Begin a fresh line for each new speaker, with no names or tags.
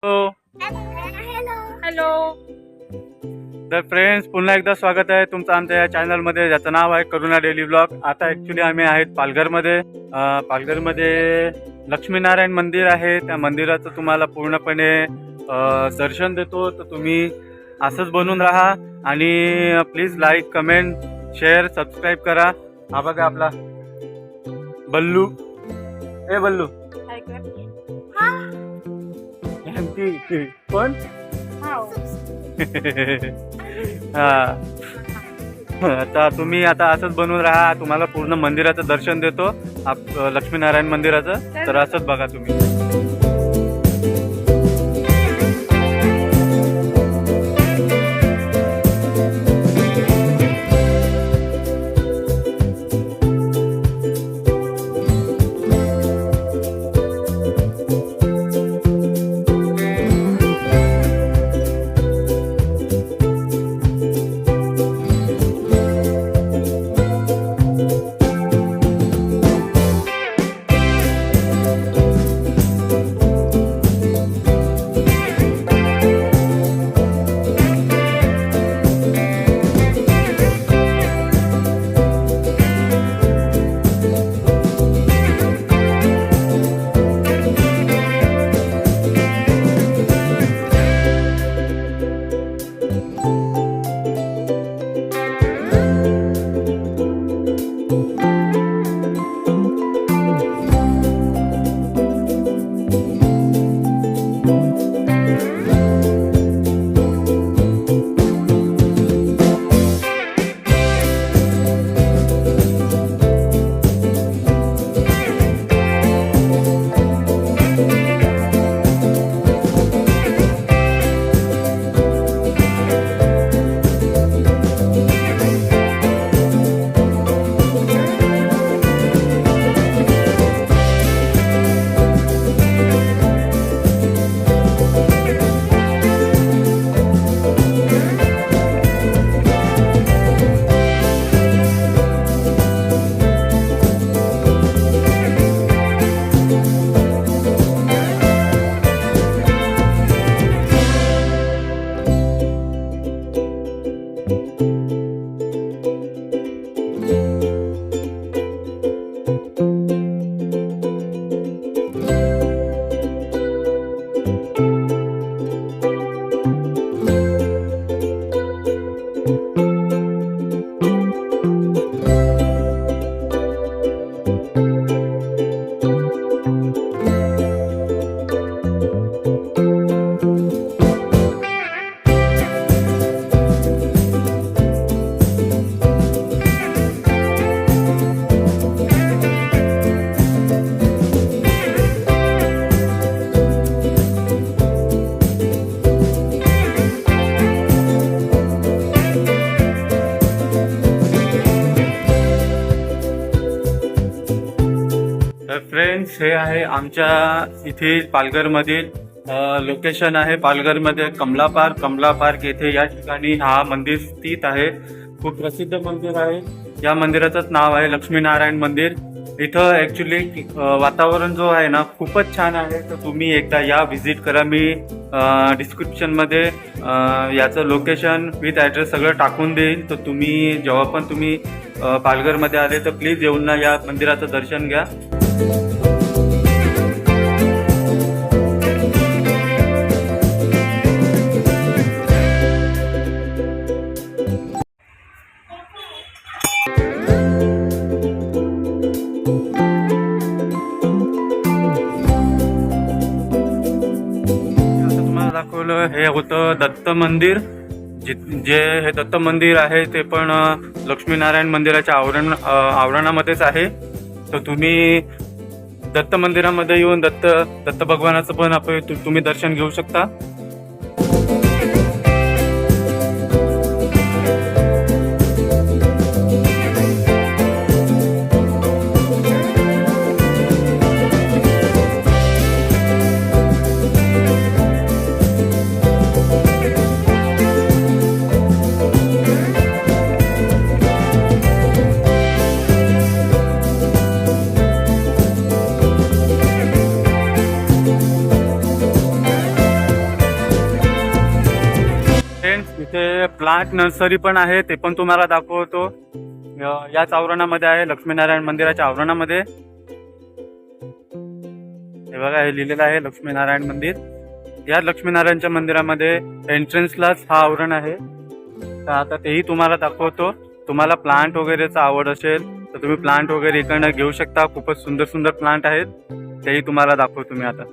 Hello.
Hello.
तर friends, पुन्हा एकदा स्वागत आहे तुमचं आमच्या या चॅनलमध्ये, ज्याचं नाव आहे करुणा डेली ब्लॉग. आता ॲक्च्युली आम्ही आहेत पालघरमध्ये. पालघरमध्ये लक्ष्मीनारायण मंदिर आहे. त्या मंदिराचं तुम्हाला पूर्णपणे दर्शन देतो. तर तुम्ही असंच बनून राहा आणि please like, comment, share, subscribe करा. हा बघा आपला बल्लू. ए बल्लू, पण आता तुम्ही आता असंच बनवून राहा. तुम्हाला पूर्ण मंदिराचं दर्शन देतो, लक्ष्मीनारायण मंदिराचं. तर असंच बघा तुम्ही. तर फ्रेंड्स, हे आहे आमच्या इथे पालघरमधील लोकेशन आहे. पालघरमध्ये कमला पार्क येथे या ठिकाणी हा मंदिर स्थित आहे. खूप प्रसिद्ध मंदिर आहे. या मंदिराचंच नाव आहे लक्ष्मीनारायण मंदिर. इथं ॲक्च्युली वातावरण जो आहे ना, खूपच छान आहे. तर तुम्ही एकदा या व्हिजिट करा. मी डिस्क्रिप्शनमध्ये याचं लोकेशन विथ ॲड्रेस सगळं टाकून देईल. तर तुम्ही जेव्हा पण तुम्ही पालघरमध्ये आले तर प्लीज येऊन ना या मंदिराचं दर्शन घ्या. दाखवलं हे होतं दत्त मंदिर. जे हे दत्त मंदिर आहे ते पण लक्ष्मीनारायण मंदिराच्या आवरणामध्येच आहे. तर तुम्ही दत्त मंदिरामध्ये येऊन दत्त भगवानाचं पण तुम्ही दर्शन घेऊ शकता. प्लांट नर्सरी पण आहे, ते पण तुम्हाला दाखवतो. याच आवरणामध्ये आहे, लक्ष्मीनारायण मंदिराच्या आवरणामध्ये. हे बघा, हे लिहिलेलं आहे लक्ष्मीनारायण मंदिर. या लक्ष्मीनारायणच्या मंदिरामध्ये एंट्रन्सलाच हा आवरण आहे. तर आता तेही तुम्हाला दाखवतो. तुम्हाला प्लांट वगैरेचा आवड असेल तर तुम्ही प्लांट वगैरे इकडनं घेऊ शकता. खूपच सुंदर सुंदर प्लांट आहेत, तेही तुम्हाला दाखवतो मी आता.